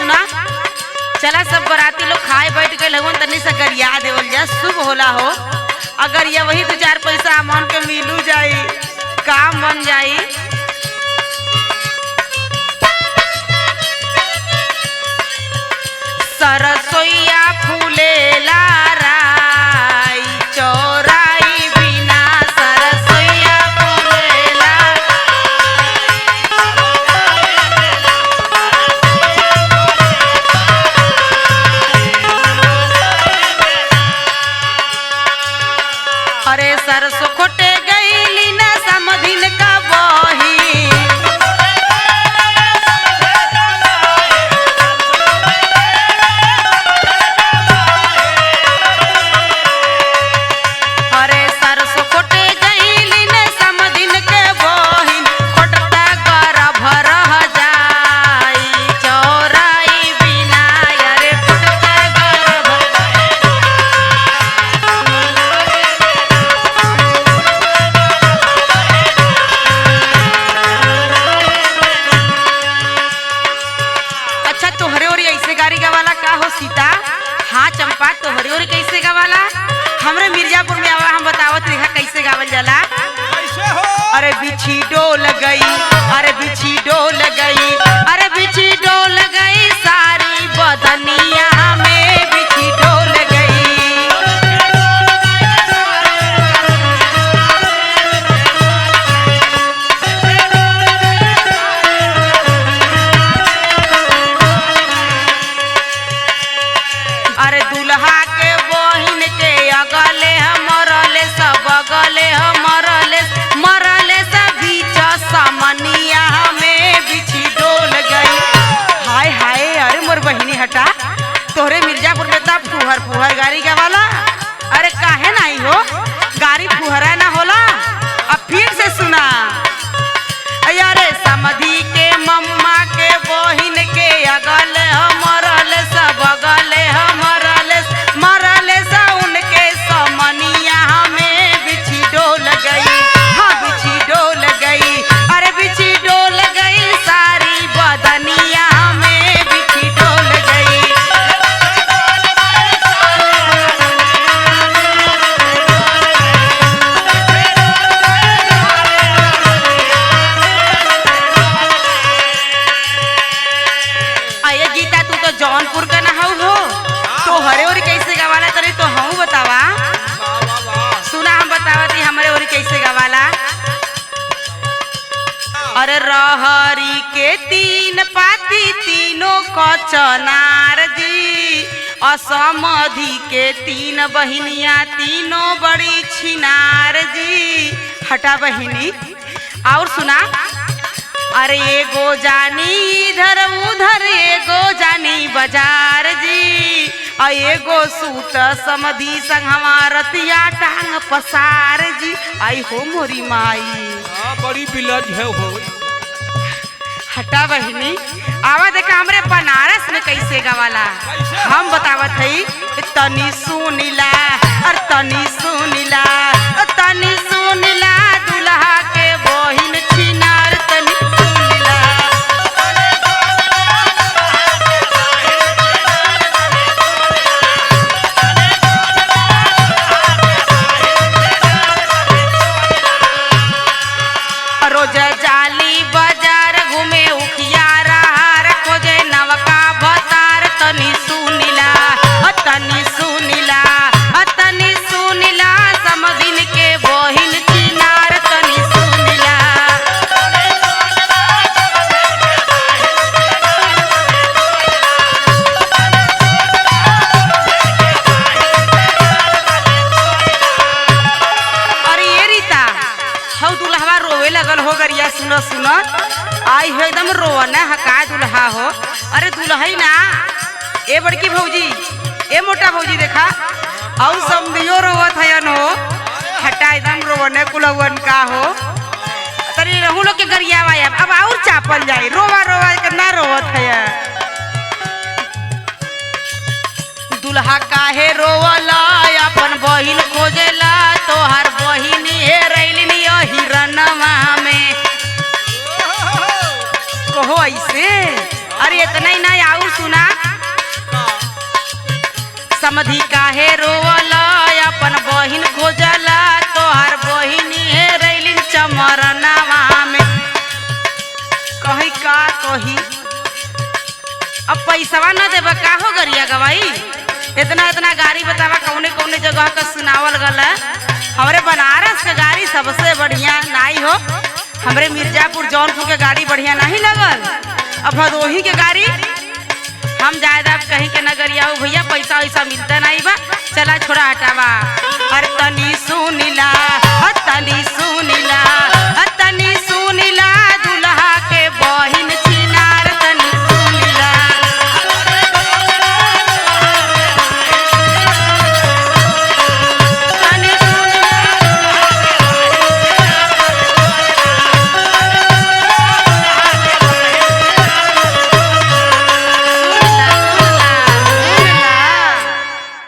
सुना, चला सब बराती लोग खाए बैठ गए लगन तनी से गरिया देवल जा, शुभ होला हो। अगर ये वही 2-4 पैसा मन के मिलू जाई, काम बन जाई। सरसोईया फूलेला राई चौराई बिना, सरसोईया फूलेला। अरे सरसों खोटे गईली ना समधिन का बही, सीता। हाँ चंपा, तोहरे और कैसे गवाला? हमरे मिर्जापुर में आवा, हम बतावत देखा कैसे गावल जाला। कैसे हो? अरे बिछी डोल गई, अरे बिछी डोल गई, अरे बिछी डोल गई सारी बदनिया में, बिछी डोल गई। अरे दुल्हा के बहिन के अगले मरले सब, अगले मरले मरले सब बीच समनिया में, बिछी डोल गई। हाय हाय, अरे मोर बहिनी हटा, तोहरे मिर्जापुर में तब फुहर फुहर गाड़ी के वाला। अरे काहे नहीं हो, गाड़ी फुहरा ना होला। अब फिर से सुना, अरे समधी के मम्मा के बहिन के अगले मरले सब, अगले मरले मरले सा उनके समनिया में, बिछी डोल गई। हाँ बिछी डोल गई, अरे बिछी डोल गई सारी बदनिया में, बिछी डोल गई। अये गीता, तू तो जौनपुर का ना हो, तो हरे और कैसे गवाला तरी तो हम बतावा। सुना हम बतावती हमरे और कैसे गवाला। अरे रहरी के 3 पाती तीनों को चनार जी, असमधी के 3 बहिनिया तीनों बड़ी छिनार जी। हटा बहिनी, और सुना, अरे एगो जानी इधर उधर, एगो जानी बाजार जी, और एगो सूत समधी संग हमारतिया टांग पसार जी। आई हो मोरी माई, बड़ी बिलज है हो। हटा बहिनी, आवा देखा हमरे बनारस में कैसे गवाला। हम बतावत हई, तनी सुनिला, और तनी सुनिला, तनी सुनिला, दुल्हा के बहिन छिनार, तनी सुनिला। रोज जाली बाजार घूमे, उखिया रहार खोजे नवका भतार, तनी सुनिला, तनी सुनिला, तनी सुनिला, समधिन के बहिन छिनार, तनी सुनिला। अरे ये रीता, हौ दुल्हवा रोवे लगल हो गरिया, सुनो सुनो, आई हो एकदम रोना हका दुल्हा हो। अरे दुल्हई ना, ए बड़की भौजी, ए मोटा भौजी देखा, और समधियो रोवत हयन हो। हटा, एकदम रोवने कुलवन का हो। तरी रहू लोग के गरिया आया, अब और चापल जाए, रोवा रोवा के ना रोवत है। दुल्हा काहे रोवला, अपन बहिन खोजेला, तोहर बहिन हेरैलिन हिरनवा में। कहो ऐसे अरे इतना ही ना आऊ सुना समधी काहे रोवल अपन बहिन खोजला तोहर बहिनी है रैलिन चमरनावा में कही का कही अब पैसावा न देबा का हो गरिया गवाई इतना इतना गाड़ी बतावा कौने कौने जगह का सुनावल गल हमरे बनारस के गाड़ी सबसे बढ़िया नहीं हो हमरे मिर्जापुर जौनपुर के गाड़ी बढ़िया नहीं लगल अब भदोही के गाड़ी हम जायदा कहीं के नगरिया भैया पैसा वैसा मिलता नहीं बा चला छोड़ा हटावा अरे तनी सुनिला तनी सुनी